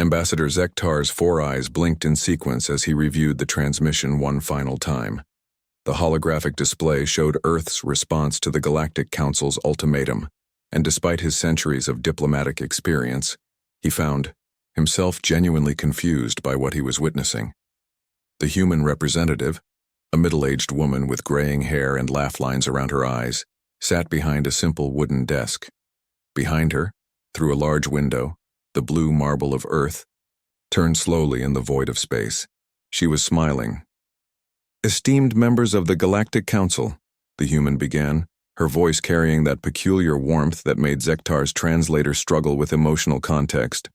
Ambassador Zektar's 4 eyes blinked in sequence as he reviewed the transmission one final time. The holographic display showed Earth's response to the Galactic Council's ultimatum, and despite his centuries of diplomatic experience, he found himself genuinely confused by what he was witnessing. The human representative, a middle-aged woman with graying hair and laugh lines around her eyes, sat behind a simple wooden desk. Behind her, through a large window, the blue marble of Earth turned slowly in the void of space. She was smiling. "Esteemed members of the Galactic Council," the human began, her voice carrying that peculiar warmth that made Zektar's translator struggle with emotional context.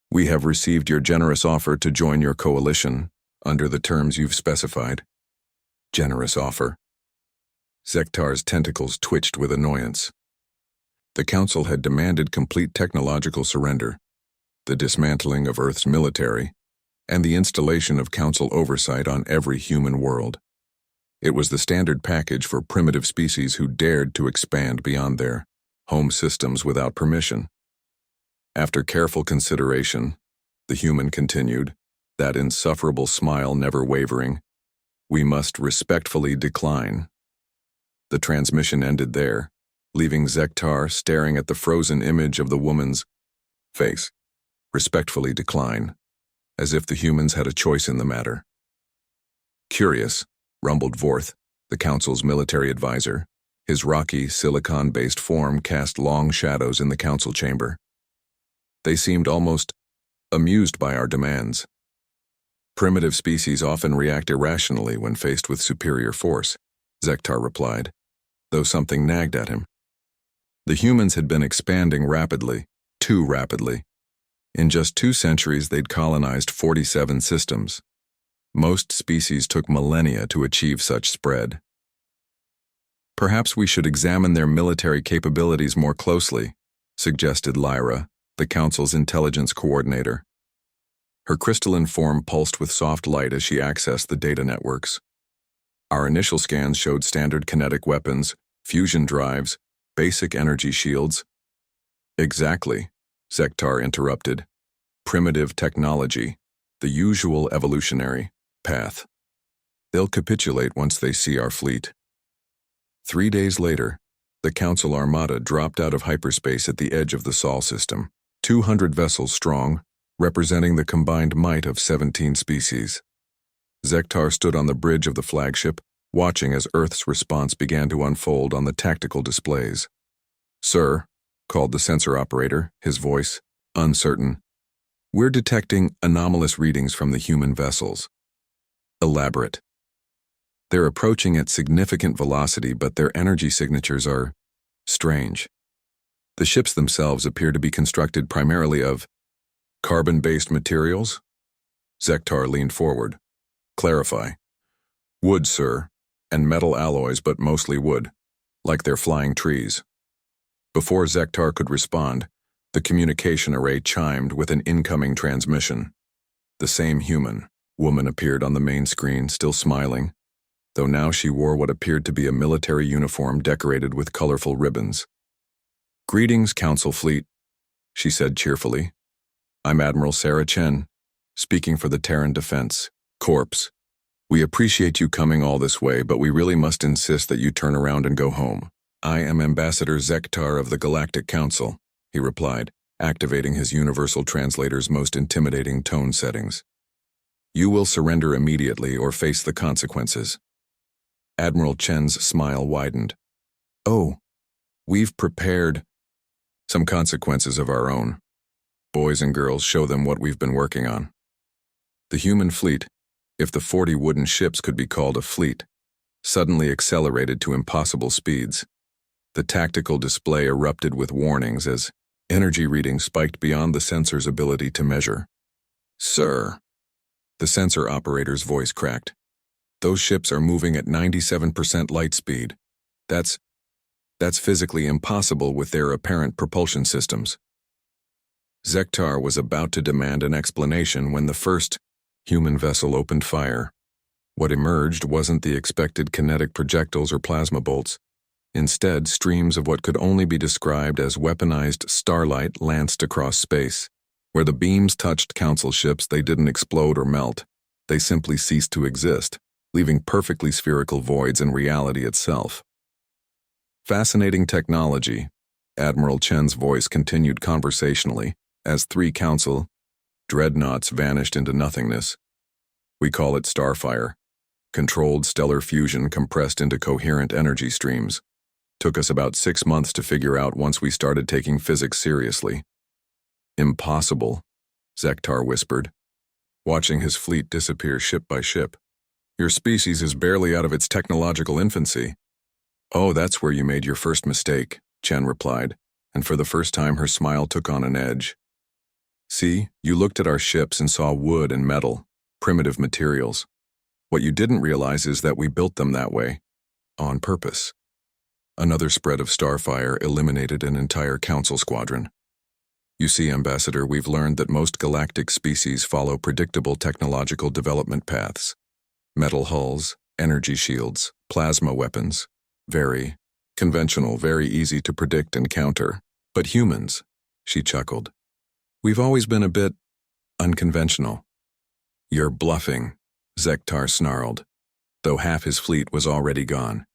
"We have received your generous offer to join your coalition, under the terms you've specified." Generous offer. Zektar's tentacles twitched with annoyance. The Council had demanded complete technological surrender, the dismantling of Earth's military, and the installation of Council oversight on every human world. It was the standard package for primitive species who dared to expand beyond their home systems without permission. After careful consideration, the human continued, that insufferable smile never wavering, "We must respectfully decline." The transmission ended there, leaving Zektar staring at the frozen image of the woman's face. Respectfully decline, as if the humans had a choice in the matter. "Curious," rumbled Vorth, the Council's military advisor. His rocky, silicon-based form cast long shadows in the Council chamber. "They seemed almost amused by our demands." "Primitive species often react irrationally when faced with superior force," Zektar replied, though something nagged at him. The humans had been expanding rapidly, too rapidly. In just 2 centuries, they'd colonized 47 systems. Most species took millennia to achieve such spread. "Perhaps we should examine their military capabilities more closely," suggested Lyra, the Council's intelligence coordinator. Her crystalline form pulsed with soft light as she accessed the data networks. "Our initial scans showed standard kinetic weapons, fusion drives, basic energy shields." "Exactly," Zektar interrupted. "Primitive technology, the usual evolutionary path. They'll capitulate once they see our fleet." 3 days later, the Council Armada dropped out of hyperspace at the edge of the Sol system, 200 vessels strong, representing the combined might of 17 species. Zektar stood on the bridge of the flagship, watching as Earth's response began to unfold on the tactical displays. "Sir," called the sensor operator, his voice uncertain, "we're detecting anomalous readings from the human vessels." "Elaborate." "They're approaching at significant velocity, but their energy signatures are strange. The ships themselves appear to be constructed primarily of carbon-based materials." Zektar leaned forward. "Clarify." "Wood, sir, and metal alloys, but mostly wood, like they're flying trees." Before Zektar could respond, the communication array chimed with an incoming transmission. The same woman appeared on the main screen, still smiling, though now she wore what appeared to be a military uniform decorated with colorful ribbons. "Greetings, Council Fleet," she said cheerfully. "I'm Admiral Sarah Chen, speaking for the Terran Defense Corps. We appreciate you coming all this way, but we really must insist that you turn around and go home." "I am Ambassador Zektar of the Galactic Council," he replied, activating his universal translator's most intimidating tone settings. "You will surrender immediately or face the consequences." Admiral Chen's smile widened. "Oh, we've prepared some consequences of our own. Boys and girls, show them what we've been working on." The human fleet, if the 40 wooden ships could be called a fleet, suddenly accelerated to impossible speeds. The tactical display erupted with warnings as energy readings spiked beyond the sensor's ability to measure. "Sir," the sensor operator's voice cracked, "those ships are moving at 97% light speed. That's physically impossible with their apparent propulsion systems." Zektar was about to demand an explanation when the first human vessel opened fire. What emerged wasn't the expected kinetic projectiles or plasma bolts. Instead, streams of what could only be described as weaponized starlight lanced across space. Where the beams touched council ships, they didn't explode or melt. They simply ceased to exist, leaving perfectly spherical voids in reality itself. Fascinating technology, Admiral Chen's voice continued conversationally, as 3 council dreadnoughts vanished into nothingness. We call it Starfire. Controlled stellar fusion compressed into coherent energy streams. Took us about 6 months to figure out once we started taking physics seriously. Impossible, Zektar whispered, watching his fleet disappear ship by ship. Your species is barely out of its technological infancy. Oh, that's where you made your first mistake, Chen replied, and for the first time her smile took on an edge. See, you looked at our ships and saw wood and metal, primitive materials. What you didn't realize is that we built them that way, on purpose. Another spread of Starfire eliminated an entire council squadron. You see, Ambassador, we've learned that most galactic species follow predictable technological development paths. Metal hulls, energy shields, plasma weapons. Very conventional, very easy to predict and counter. But humans, she chuckled. We've always been a bit unconventional. You're bluffing, Zektar snarled, though half his fleet was already gone.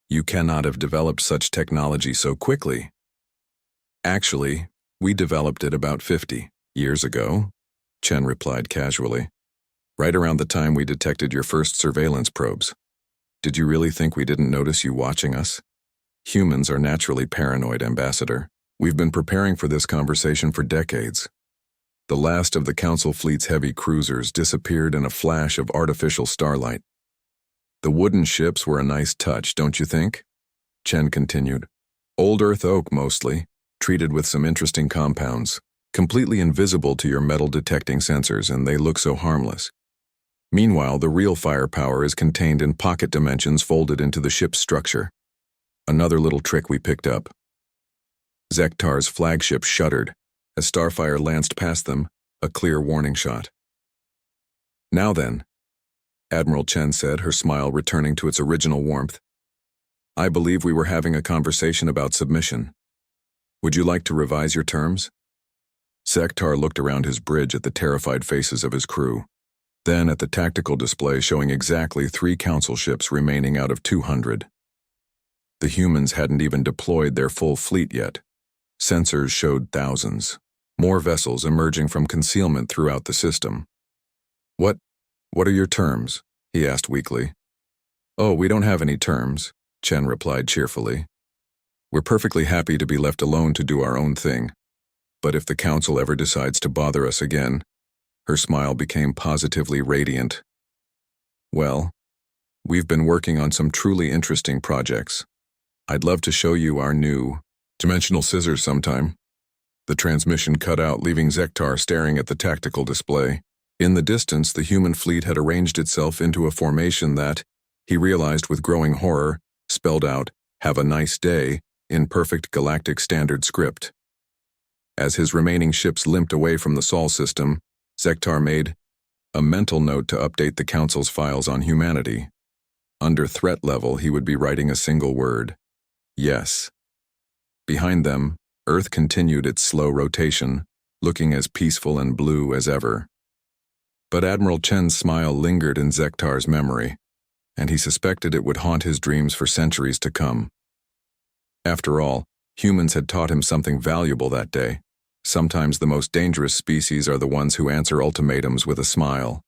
You cannot have developed such technology so quickly. Actually, we developed it about 50 years ago, Chen replied casually. Right around the time we detected your first surveillance probes. Did you really think we didn't notice you watching us? Humans are naturally paranoid, Ambassador. We've been preparing for this conversation for decades. The last of the Council fleet's heavy cruisers disappeared in a flash of artificial starlight. The wooden ships were a nice touch, don't you think? Chen continued. Old Earth oak mostly, treated with some interesting compounds, completely invisible to your metal-detecting sensors, and they look so harmless. Meanwhile, the real firepower is contained in pocket dimensions folded into the ship's structure. Another little trick we picked up. Zektar's flagship shuddered as Starfire lanced past them, a clear warning shot. Now then, Admiral Chen said, her smile returning to its original warmth. I believe we were having a conversation about submission. Would you like to revise your terms? Zektar looked around his bridge at the terrified faces of his crew, then at the tactical display showing exactly 3 council ships remaining out of 200. The humans hadn't even deployed their full fleet yet. Sensors showed thousands, more vessels emerging from concealment throughout the system. What are your terms? He asked weakly. Oh, we don't have any terms, Chen replied cheerfully. We're perfectly happy to be left alone to do our own thing. But if the Council ever decides to bother us again, her smile became positively radiant. Well, we've been working on some truly interesting projects. I'd love to show you our new dimensional scissors sometime. The transmission cut out, leaving Zektar staring at the tactical display. In the distance, the human fleet had arranged itself into a formation that, he realized with growing horror, spelled out, "Have a nice day," in perfect galactic standard script. As his remaining ships limped away from the Sol system, Zektar made a mental note to update the Council's files on humanity. Under threat level, he would be writing a single word: yes. Behind them, Earth continued its slow rotation, looking as peaceful and blue as ever. But Admiral Chen's smile lingered in Zektar's memory, and he suspected it would haunt his dreams for centuries to come. After all, humans had taught him something valuable that day. Sometimes the most dangerous species are the ones who answer ultimatums with a smile.